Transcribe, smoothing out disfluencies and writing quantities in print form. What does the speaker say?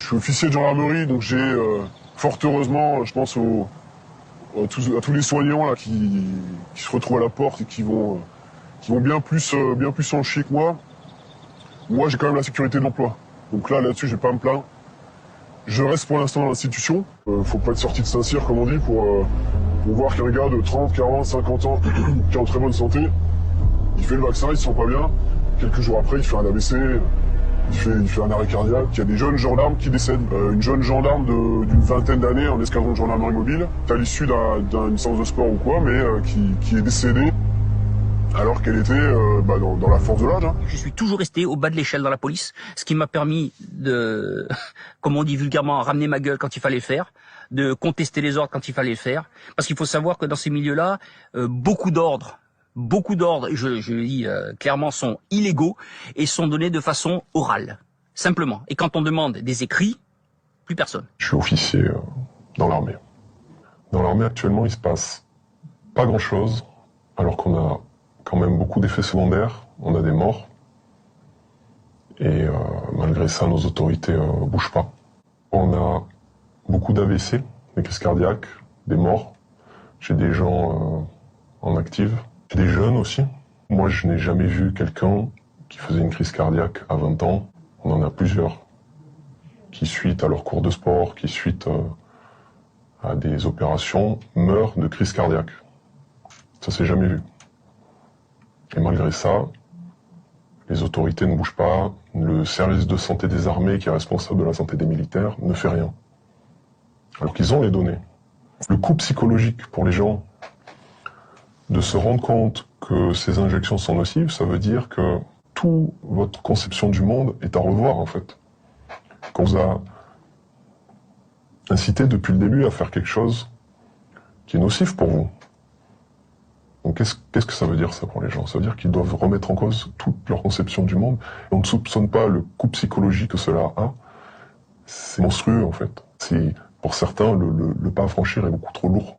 suis officier de gendarmerie, donc j'ai fort heureusement, je pense à tous les soignants là qui se retrouvent à la porte et qui vont bien plus en chier que moi. Moi, j'ai quand même la sécurité de l'emploi. Donc là-dessus, je vais pas me plaindre. Je reste pour l'instant dans l'institution. Faut pas être sorti de Saint-Cyr, comme on dit, pour voir qu'un gars de 30, 40, 50 ans qui est en très bonne santé, il fait le vaccin, il se sent pas bien. Quelques jours après, il fait un AVC, il fait un arrêt cardiaque. Il y a des jeunes gendarmes qui décèdent. Une jeune gendarme d'une vingtaine d'années en escadron de gendarmerie mobile, à l'issue d'une séance de sport ou quoi, mais qui est décédée alors qu'elle était dans la force de l'âge. Hein. Je suis toujours resté au bas de l'échelle dans la police, ce qui m'a permis de, comme on dit vulgairement, ramener ma gueule quand il fallait le faire, de contester les ordres quand il fallait le faire. Parce qu'il faut savoir que dans ces milieux-là, beaucoup d'ordres, je le dis clairement, sont illégaux et sont donnés de façon orale, simplement. Et quand on demande des écrits, plus personne. Je suis officier dans l'armée. Dans l'armée, actuellement, il se passe pas grand-chose, alors qu'on a quand même beaucoup d'effets secondaires, on a des morts, et malgré ça, nos autorités bougent pas. On a beaucoup d'AVC, des crises cardiaques, des morts, j'ai des gens en active, des jeunes aussi. Moi, je n'ai jamais vu quelqu'un qui faisait une crise cardiaque à 20 ans, on en a plusieurs, qui suite à leur cours de sport, qui suite à des opérations, meurent de crise cardiaque. Ça s'est jamais vu. Et malgré ça, les autorités ne bougent pas, le service de santé des armées, qui est responsable de la santé des militaires, ne fait rien. Alors qu'ils ont les données. Le coût psychologique pour les gens de se rendre compte que ces injections sont nocives, ça veut dire que toute votre conception du monde est à revoir en fait. Qu'on vous a incité depuis le début à faire quelque chose qui est nocif pour vous. Donc qu'est-ce que ça veut dire ça pour les gens? Ça veut dire qu'ils doivent remettre en cause toute leur conception du monde. Et on ne soupçonne pas le coût psychologique que cela a. C'est monstrueux en fait. Pour certains, le pas à franchir est beaucoup trop lourd.